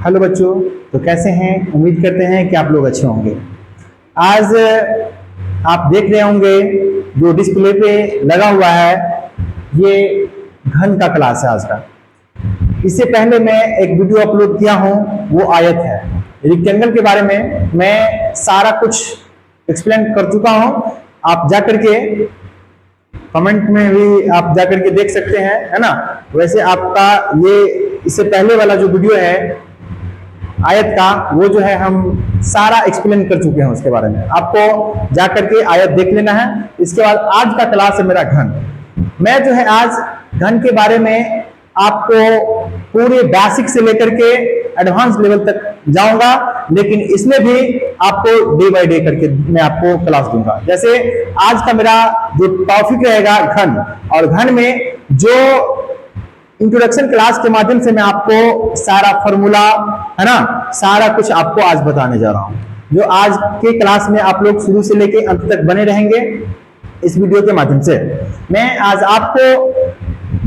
Hello बच्चों, तो कैसे हैं? उम्मीद करते हैं कि आप लोग अच्छे होंगे। आज आप देख रहे होंगे जो डिस्प्ले पे लगा हुआ है, ये घन का क्लास है आज का। इससे पहले मैं एक वीडियो अपलोड किया हूं, वो आयत है। रेक्टेंगल के बारे में मैं सारा कुछ एक्सप्लेन कर चुका हूं। आप जाकर के कमेंट में भी आप जाकर के देख सकते हैं, है ना। वैसे आपका ये इससे पहले वाला जो वीडियो है आयत का, वो जो है हम सारा एक्सप्लेन कर चुके हैं उसके बारे में। आपको जाकर के आयत देख लेना है। इसके बाद आज का क्लास है मेरा घन। मैं जो है आज घन के बारे में आपको पूरे बेसिक से लेकर के एडवांस लेवल तक जाऊंगा, लेकिन इसमें भी आपको डे बाय डे करके मैं आपको क्लास दूंगा। जैसे आज का मेरा जो टॉपिक रहेगा घन, और घन में जो इंट्रोडक्शन क्लास के माध्यम से मैं आपको सारा फॉर्मूला, है ना, सारा कुछ आपको आज बताने जा रहा हूं। जो आज के क्लास में आप लोग शुरू से लेके अंत तक बने रहेंगे इस वीडियो के माध्यम से। मैं आज आपको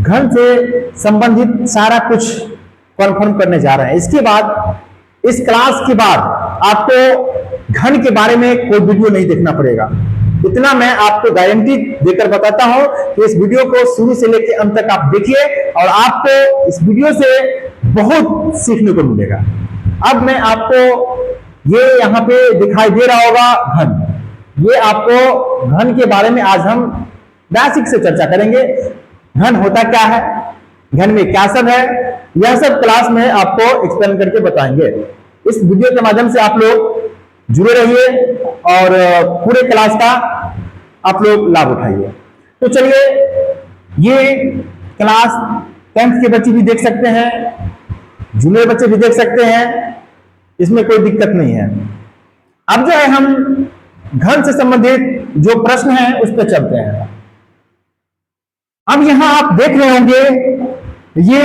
घन से संबंधित सारा कुछ कन्फर्म करने जा रहे हैं। इसके बाद, इस क्लास के बाद आपको घन के बारे में कोई वीडियो नहीं देखना पड़ेगा। इतना मैं आपको गारंटी देकर बताता हूं कि इस वीडियो को शुरू से लेकर अंत तक आप देखिए और आपको इस वीडियो से बहुत सीखने को मिलेगा। अब मैं आपको ये यहाँ पे दिखाई दे रहा होगा घन। ये आपको घन के बारे में आज हम बेसिक से चर्चा करेंगे। घन होता क्या है, घन में क्या सब है, यह सब क्लास में आपको एक्सप्लेन करके बताएंगे। इस वीडियो के माध्यम से आप लोग जुड़े रहिए और पूरे क्लास का आप लोग लाभ उठाइए। तो चलिए, ये क्लास 10th के बच्चे भी देख सकते हैं, जूनियर बच्चे भी देख सकते हैं, इसमें कोई दिक्कत नहीं है। अब जो है हम घन से संबंधित जो प्रश्न है उस पर चलते हैं। अब यहां आप देख रहे होंगे ये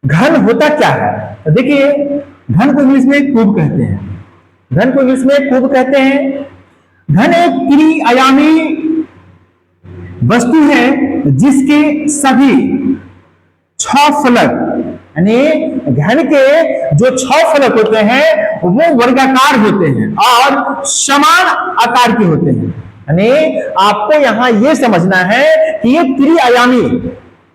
घन होता क्या है। तो देखिए, घन को इंग्लिश में क्यूब कहते हैं। घन को इंग्लिश में क्यूब कहते हैं। घन एक त्रिआयामी वस्तु है जिसके सभी 6 फलक, यानी घन के जो 6 फलक होते हैं वो वर्गाकार होते हैं और समान आकार के होते हैं। यानी आपको यहां यह समझना है कि ये त्रिआयामी,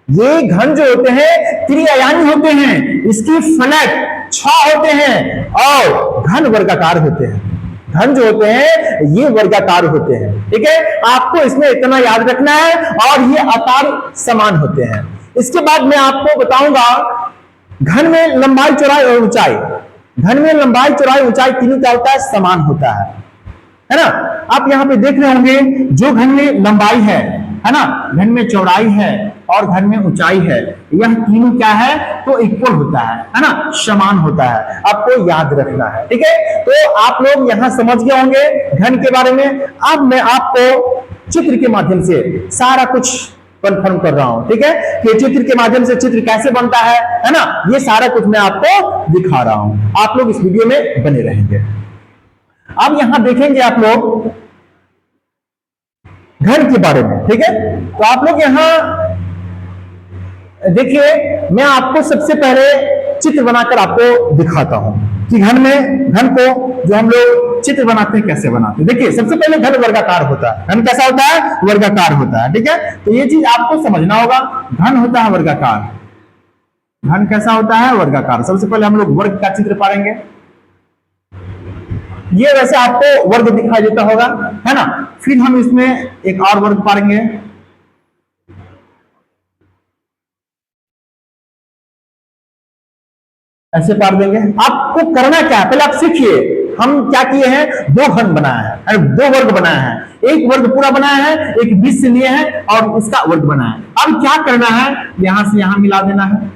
ये घन जो होते हैं त्रिआयामी होते हैं, इसकी फलक 6 होते हैं और घन वर्गाकार होते हैं। घन जो होते हैं ये वर्गाकार होते हैं। ठीक है, आपको इसमें इतना याद रखना है और ये आकार समान होते हैं। इसके बाद मैं आपको बताऊंगा घन में लंबाई, चौड़ाई और ऊंचाई। घन में लंबाई, चौड़ाई, ऊंचाई तीनों क्या होता है? समान होता है ना। आप यहां पे देख रहे होंगे जो घन में लंबाई है ना, घन में चौड़ाई है और घन में ऊंचाई है, यह तीनों क्या है? तो इक्वल होता है ना, समान होता है। आपको याद रखना है। ठीक है, तो आप लोग यहां समझ गए होंगे घन के बारे में। अब मैं आपको चित्र के माध्यम से सारा कुछ कंफर्म कर रहा हूं। ठीक है, कि चित्र के माध्यम से चित्र कैसे बनता है ना, ये सारा कुछ मैं आपको दिखा रहा हूं। आप लोग इस वीडियो में बने रहेंगे। अब यहां देखेंगे आप लोग घन के बारे में। ठीक है, तो आप लोग यहां देखिए, मैं आपको सबसे पहले चित्र बनाकर आपको दिखाता हूं कि घन को जो हम लोग चित्र बनाते हैं कैसे बनाते हैं। देखिए, सबसे पहले घन वर्गाकार होता है। घन कैसा होता है? वर्गाकार होता है। ठीक है, तो ये चीज आपको समझना होगा। घन होता है वर्गाकार। घन कैसा होता है? वर्गाकार। सबसे पहले हम लोग वर्ग का चित्र पाएंगे। ये वैसे आपको वर्ग दिखाई देता होगा, है ना। फिर हम इसमें एक और वर्ग पाएंगे। ऐसे पार देंगे। आपको करना क्या है, पहले आप सीखिए। हम क्या किए हैं? 2 घन बनाया है, 2 वर्ग बनाया है। एक वर्ग पूरा बनाया है, एक बीच से लिए हैं और उसका वर्ग बनाया है। अब क्या करना है? यहां से यहां मिला देना है,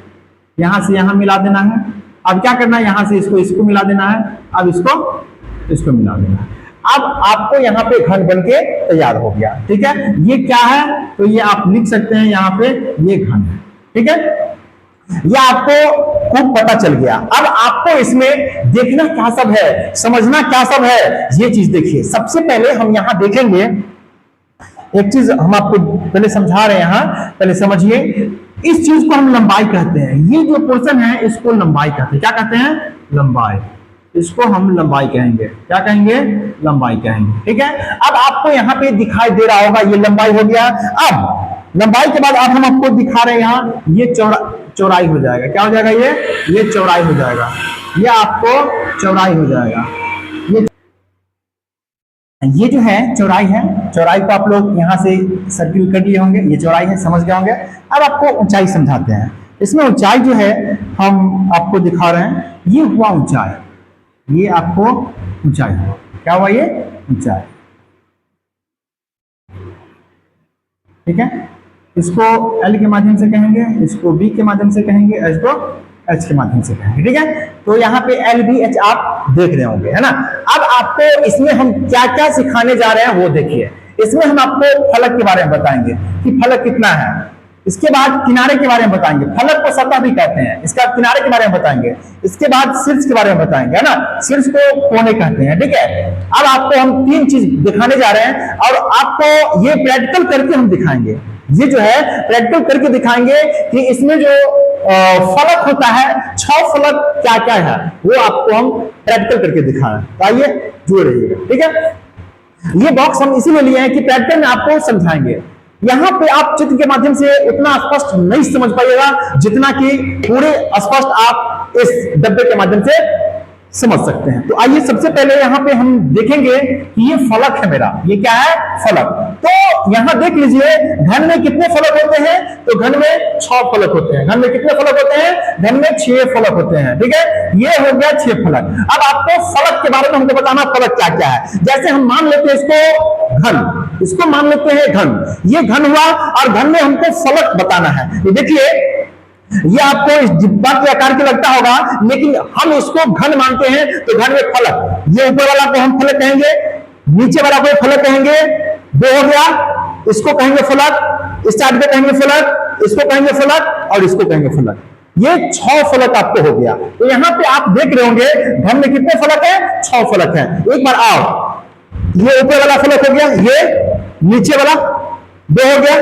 यहां से यहां मिला देना है। अब क्या करना है? यहां से इसको मिला देना है, अब इसको मिला देना है। अब आपको यहाँ पे घन बन के तैयार हो गया। ठीक है, ये क्या है? तो ये आप लिख सकते हैं यहाँ पे, ये घन है। ठीक है, ये आपको खूब पता चल गया। अब आपको इसमें देखना क्या सब है, समझना क्या सब है, ये चीज देखिए। सबसे पहले हम यहां देखेंगे एक चीज हम आपको पहले समझा रहे हैं, यहां पहले समझिए, इस चीज को हम लंबाई कहते हैं। ये जो पोर्शन है इसको लंबाई कहते हैं। क्या कहते हैं? लंबाई। इसको हम लंबाई कहेंगे। क्या कहेंगे? लंबाई कहेंगे। ठीक है। अब आपको यहाँ पे दिखाई दे रहा होगा ये लंबाई हो गया। अब लंबाई के बाद अब हम आपको दिखा रहे हैं यहाँ ये चौड़ाई हो जाएगा। क्या हो जाएगा? ये चौड़ाई हो जाएगा। ये आपको चौड़ाई हो जाएगा। ये जो है चौड़ाई है। चौड़ाई को आप लोग यहां से सर्किल कर लिए होंगे। ये चौड़ाई है, समझ गए होंगे। अब आपको ऊंचाई समझाते हैं। इसमें ऊंचाई जो है हम आपको दिखा रहे हैं, ये हुआ ऊंचाई। ये आपको ऊंचाई हुआ। क्या हुआ? ये ऊंचाई। ठीक है। इसको L के माध्यम से कहेंगे, इसको B के माध्यम से कहेंगे, इसको H के माध्यम से कहेंगे। ठीक है। तो यहाँ पे L B H आप देख रहे होंगे, है ना। अब आपको इसमें हम क्या क्या सिखाने जा रहे हैं वो देखिए। इसमें हम आपको फलक के बारे में बताएंगे कि फलक कितना है। इसके बाद किनारे के बारे में बताएंगे। फलक को सतह भी कहते हैं। इसका किनारे के बारे में बताएंगे। इसके बाद शीर्ष के बारे में बताएंगे, है ना। शीर्ष को कोने कहते हैं। ठीक है। अब आपको हम 3 चीज दिखाने जा रहे हैं और आपको ये प्रैक्टिकल करके हम दिखाएंगे। ये जो है प्रैक्टिकल करके दिखाएंगे कि इसमें जो फलक होता है, 6 फलक क्या क्या है वो आपको हम प्रैक्टिकल करके दिखाएं। तो आइए जुड़ रहिएगा। ठीक है। ये बॉक्स हम इसीलिए लिए हैं कि प्रैक्टिकल में आपको समझाएंगे। यहां पे आप चित्र के माध्यम से उतना स्पष्ट नहीं समझ पाइएगा जितना कि पूरे स्पष्ट आप इस डब्बे के माध्यम से समझ सकते हैं। तो आइए सबसे पहले यहां पे हम देखेंगे कि ये फलक है मेरा। ये क्या है? फलक। तो यहां देख लीजिए घन में कितने फलक होते हैं? तो घन में 6 फलक होते हैं। घन में कितने फलक होते हैं? घन में 6 फलक होते हैं। ठीक है। ये हो गया 6 फलक। अब आपको फलक के बारे में हमको बताना, फलक क्या क्या है। जैसे हम मान लेते हैं इसको घन, इसको मान लेते हैं घन। ये घन हुआ और घन में हमको फलक बताना है। ये देखिए, ये आपको इस डिब्बा के आकार के लगता होगा, लेकिन हम इसको घन मानते हैं तो घन में फलक। ये ऊपर वाला को हम फलक कहेंगे, नीचे वाला को फलक कहेंगे। 2 हो गया, इसको कहेंगे फलक, इस साइड पे कहेंगे फलक, इसको कहेंगे फलक और इसको कहेंगे फलक। ये 6 फलक आपको हो गया। तो यहां पे आप देख रहे होंगे घन में कितने फलक है? 6 फलक है। एक बार आओ, ये ऊपर वाला फलक हो गया, ये नीचे वाला 2 हो गया,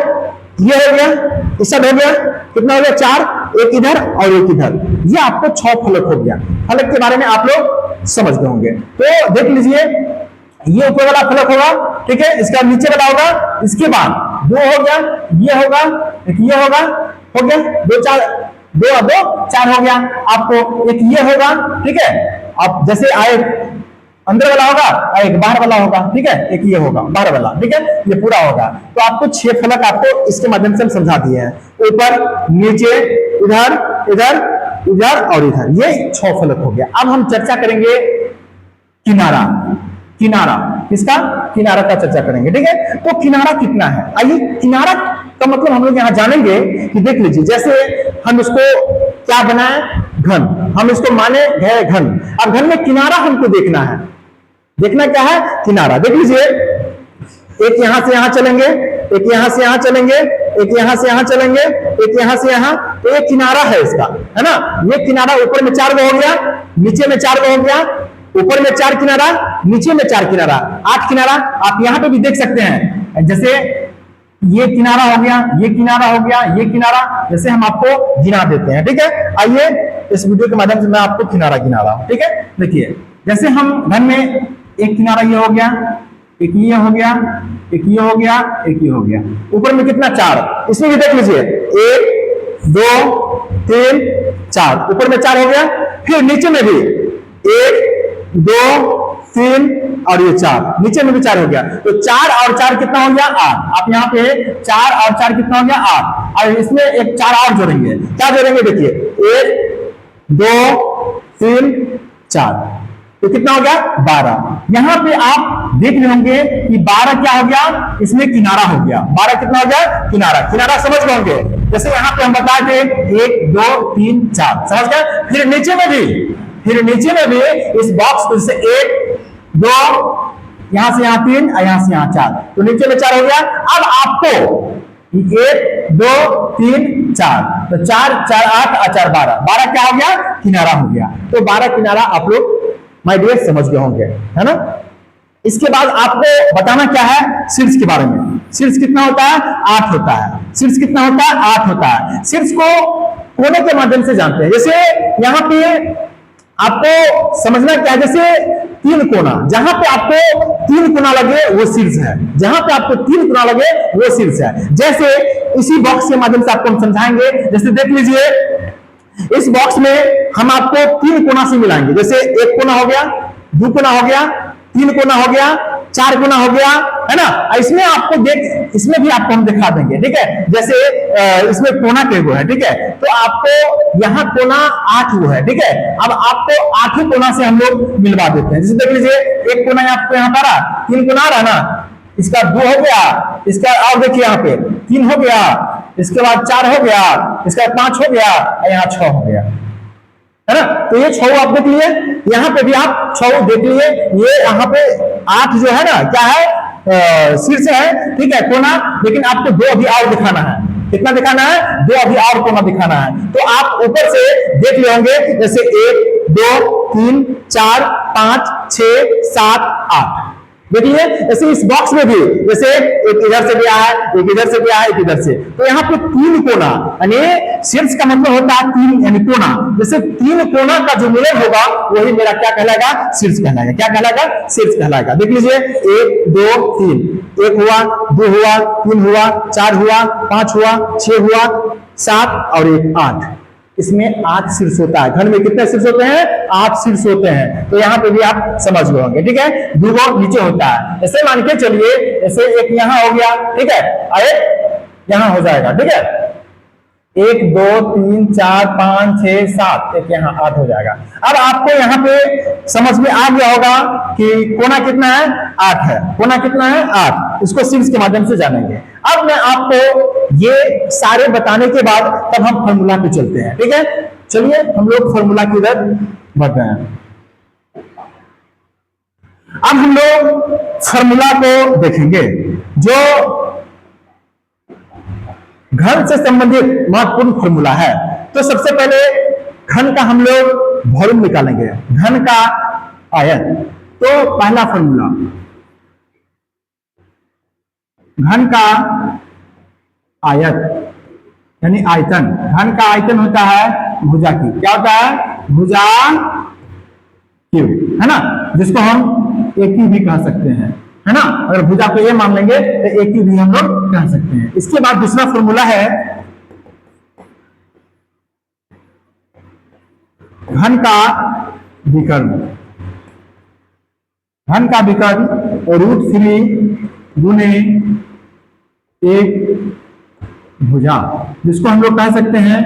ये हो गया, इस सब हो गया। कितना हो गया? 4। एक इधर और एक इधर। ये आपको 6 फलक हो गया। फलक के बारे में आप लोग समझ गए होंगे। तो देख लीजिए, ये ऊपर वाला फलक होगा। ठीक है। इसका नीचे वाला होगा। इसके बाद 2 हो गया, ये होगा, एक ये होगा, हो गया 2 4 2 और 2 4 हो गया। आपको एक ये होगा। ठीक है। आप जैसे आए अंदर वाला होगा और एक बाहर वाला होगा। ठीक है। एक ये होगा बाहर वाला। ठीक है। ये पूरा होगा। तो आपको 6 फलक आपको इसके माध्यम से हम समझा दिए हैं। ऊपर, नीचे, इधर, इधर, इधर और इधर। ये 6 फलक हो गया। अब हम चर्चा करेंगे किनारा। किनारा किसका? किनारा का चर्चा करेंगे। ठीक है। तो किनारा कितना है? आइए, किनारा का मतलब हम लोग यहां जानेंगे कि देख लीजिए, जैसे हम इसको क्या बनाए? घन। हम इसको माने गए घन। अब घन में किनारा हमको देखना है। देखना क्या है? किनारा। देख लीजिए, एक यहां से यहां चलेंगे, एक यहां से यहां चलेंगे, एक यहां से यहां चलेंगे, एक यहां से यहां। तो ये किनारा है इसका, है ना। ये किनारा ऊपर में 4 गो हो गया, नीचे में 4 गो हो गया। ऊपर में 4 किनारा, नीचे में 4 किनारा, 8 किनारा। आप यहां पे भी देख सकते हैं, जैसे ये किनारा हो गया, ये किनारा हो गया, ये किनारा। जैसे हम आपको गिना देते हैं। ठीक है। आइए इस वीडियो के माध्यम से मैं आपको किनारा गिना रहा हूं। ठीक है। देखिए, जैसे हम घन में एक किनारा ये हो गया, एक ये हो गया, एक ये हो गया, एक ये हो गया। ऊपर में कितना? 4। इसमें भी देख लीजिए, 1 2 3 4। ऊपर में 4 हो गया। फिर नीचे में भी 1 2 3 और ये 4। नीचे में भी 4 हो गया। तो 4 और 4 कितना हो गया? 8। आप यहाँ पे 4 और 4 कितना हो गया? 8। और इसमें एक 4 और जोड़ेंगे। क्या जोड़ेंगे? देखिए, 1 2 3 4। तो कितना हो गया? 12। यहां पे आप देख रहे होंगे कि 12 क्या हो गया? इसमें किनारा हो गया। 12 कितना हो गया? किनारा। किनारा समझ गए होंगे। जैसे यहां पे हम बताए थे 1 2 3 4, समझ गए। फिर नीचे में भी इस बॉक्स को जैसे 1 2, यहां से यहां 3 और यहां से यहां 4। तो नीचे में 4 हो गया। अब आपको 1 2 3 4, तो 4 4 8 और 4 12। 12 क्या हो गया? किनारा हो गया। तो 12 किनारा आप लोग माय डियर समझ गए होंगे, है ना। इसके बाद आपको बताना क्या है शीर्ष के बारे में। शीर्ष कितना होता है 8 होता है। शीर्ष कितना होता है 8 होता है। शीर्ष को कोने के माध्यम से जानते हैं। जैसे यहाँ पे आपको समझना क्या है, जैसे 3 कोना, जहां पे आपको 3 कोना लगे वो शीर्ष है, जहां पे आपको 3 कोना लगे वो शीर्ष है। जैसे इसी बॉक्स के माध्यम से आपको हम समझाएंगे। जैसे देख लीजिए इस बॉक्स में हम आपको 3 कोना से मिलाएंगे। जैसे 1 कोना हो गया, 2 कोना हो गया, 3 कोना हो गया, 4 कोना हो गया, है ना। इसमें आपको इसमें भी आपको हम दिखा देंगे, ठीक है। जैसे इसमें कोना के वो है, ठीक है। तो आपको यहाँ कोना 8 वो है, ठीक है। अब आपको 8 कोना से हम लोग मिलवा देते हैं। जैसे देख लीजिए 1 कोना आपको यहाँ पर 3 कोना आ रहा ना, इसका 2 हो गया, इसका और देखिए यहाँ पे 3 हो गया, इसके बाद 4 हो गया, इसका 5 हो गया, यहाँ 6 हो गया, है ना। तो ये 6 आप देख लिए, यहाँ पे भी आप 6 देख लिए। ये यहाँ पे 8 जो है ना क्या है शीर्ष है, ठीक है, कोना। लेकिन आपको 2 अभी और दिखाना है। कितना दिखाना है 2 अभी और कोना दिखाना है। तो आप ऊपर से देख ले होंगे, जैसे 1 2 3 4 5 6 7 8 देखिए। ऐसे इस बॉक्स में भी जैसे एक इधर से भी आया है, एक इधर से भी आया है, एक इधर से। तो यहाँ पे 3 कोना, यानी शीर्ष का मतलब होता है 3 यानी कोना। जैसे 3 कोना का जो मिलन होगा वही मेरा क्या कहलाएगा शीर्ष कहलाएगा। क्या कहलाएगा शीर्ष कहलाएगा। देख लीजिए 1 2 3, 1 हुआ, 2 हुआ, 3 हुआ, 4 हुआ, 5 हुआ, 6 हुआ, 7 और 1 8। इसमें 8 शीर्ष होता है। घन में कितने शीर्ष होते हैं 8 शीर्ष होते हैं। तो यहाँ पे भी आप समझ गए होंगे, ठीक है। 2 नीचे होता है। ऐसे मान के चलिए, ऐसे एक यहाँ हो गया, ठीक है, और एक यहाँ हो जाएगा, ठीक है। 1 2 3 4 5 6 7, एक यहाँ 8 हो जाएगा। अब आपको यहाँ पे समझ में आ गया होगा कि कोना कितना है 8 है। कोना कितना है 8। इसको शीर्ष के माध्यम से जानेंगे। अब मैं आपको ये सारे बताने के बाद तब हम फॉर्मूला पे चलते हैं, ठीक है। चलिए हम लोग फॉर्मूला की तरफ बढ़ रहे हैं। अब हम लोग फॉर्मूला को देखेंगे जो घन से संबंधित महत्वपूर्ण फॉर्मूला है। तो सबसे पहले घन का हम लोग वॉल्यूम निकालेंगे, घन का आयत। तो पहला फॉर्मूला घन का आयत यानी आयतन। घन का आयतन होता है भुजा की। क्या होता है भुजा क्यू, है ना, जिसको हम एक भी कह सकते हैं, है ना। अगर भुजा को ये मान लेंगे तो एक भी हम लोग कह सकते हैं। इसके बाद दूसरा फॉर्मूला है घन का विकर्ण। घन का विकर्ण √3 गुने 1 भुजा, जिसको हम लोग कह सकते हैं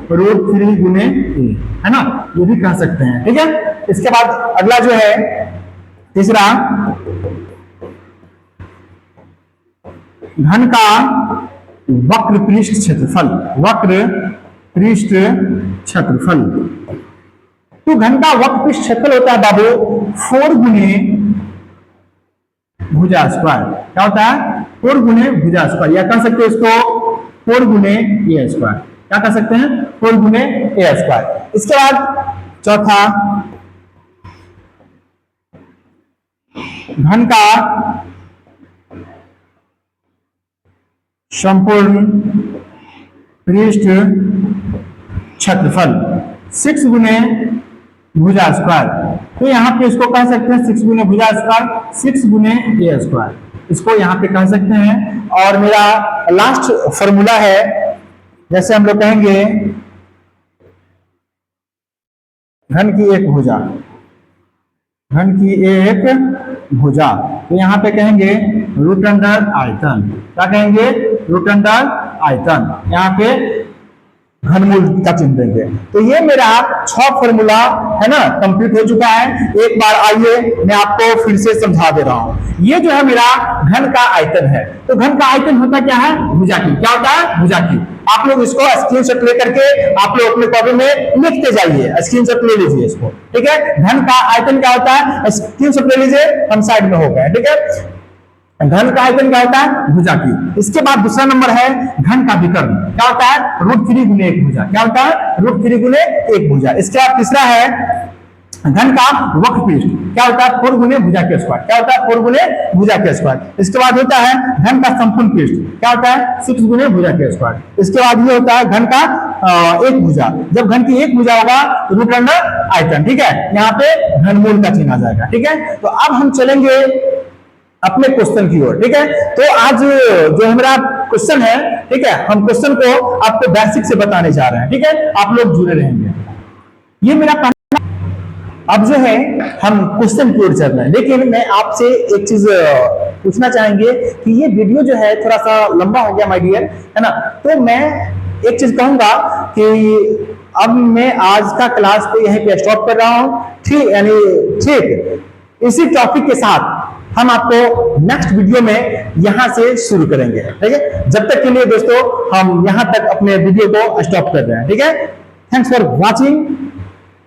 √3 गुने a, है ना, ये भी कह सकते हैं, ठीक है। इसके बाद अगला जो है तीसरा घन का वक्र पृष्ठ क्षेत्रफल। वक्र पृष्ठ क्षेत्रफल। तो घन का वक्र पृष्ठ क्षेत्रफल होता है बाबू 4 गुने भुजा स्क्वायर। क्या होता है 4 गुने भुजा स्क्वायर, या कह सकते हैं इसको 4 गुने ए स्क्वायर। क्या कह सकते हैं 4 गुने ए स्क्वायर। इसके बाद चौथा घन का संपूर्ण पृष्ठ क्षेत्रफल 6 गुने भुजा स्क्वायर। तो यहाँ पे इसको कह सकते हैं 6 गुने भुजा स्क्वायर, 6 गुने ए स्क्वायर, इसको यहाँ पे कह सकते हैं। और मेरा लास्ट फॉर्मूला है, जैसे हम लोग कहेंगे घन की एक भुजा, घन की एक भुजा, तो यहाँ पे कहेंगे रूट अंडर आयतन। क्या कहेंगे रूट अंडर आयतन, यहाँ पे घनमूल का चिन्ह देंगे। तो ये मेरा 6 फॉर्मूला है ना कंप्लीट हो चुका है। एक बार आइए मैं आपको फिर से समझा दे रहा हूं। ये जो है मेरा घन का आयतन है। तो घन का आयतन होता क्या है भुजा की। क्या होता है भुजा की। आप लोग इसको स्क्रीनशॉट लेकर के आप लोग अपने कॉपी में लिखते जाइए, स्क्रीनशॉट ले लीजिए इसको, ठीक है। घन का आयतन क्या होता है स्क्रीनशॉट ले लीजिए, हम साइड में हो गए, ठीक है। घन का आयतन क्या होता है भुजा की। इसके बाद दूसरा नंबर है घन का विकर्ण। क्या होता है √3 गुने 1 भुजा। क्या होता है √3 गुने 1 भुजा। इसके बाद तीसरा है घन का वक्र पृष्ठ क्या होता है? 4 गुने भुजा के स्क्वायर। क्या होता है? 4 गुने भुजा के स्क्वायर। इसके बाद होता है घन का संपूर्ण पृष्ठ। क्या होता है? 6 गुने भुजा के स्क्वायर। इसके बाद ये होता है घन का एक भुजा। जब घन की एक भुजा होगा तो रूट अंडर आयतन। ठीक है, यहाँ पे घनमूल का चिन्ह आ जाएगा। ठीक है, तो अब हम चलेंगे अपने क्वेश्चन की ओर। ठीक है, तो आज जो हमारा क्वेश्चन है, ठीक है, हम क्वेश्चन को आपको बेसिक से बताने जा रहे हैं। ठीक है, आप लोग जुड़े रहेंगे। ये मेरा अब जो है हम क्वेश्चन की ओर चल रहे हैं, लेकिन मैं आपसे एक चीज पूछना चाहेंगे कि ये वीडियो जो है थोड़ा सा लंबा हो गया माय डियर, है ना। तो मैं एक चीज कहूंगा कि अब मैं आज का क्लास को यहीं पे स्टॉप कर रहा हूं। ठीक, यानी ठीक इसी टॉपिक के साथ हम आपको नेक्स्ट वीडियो में यहां से शुरू करेंगे। ठीक है, जब तक के लिए दोस्तों हम यहां तक अपने वीडियो को स्टॉप कर रहे हैं। ठीक है, थैंक्स फॉर वॉचिंग।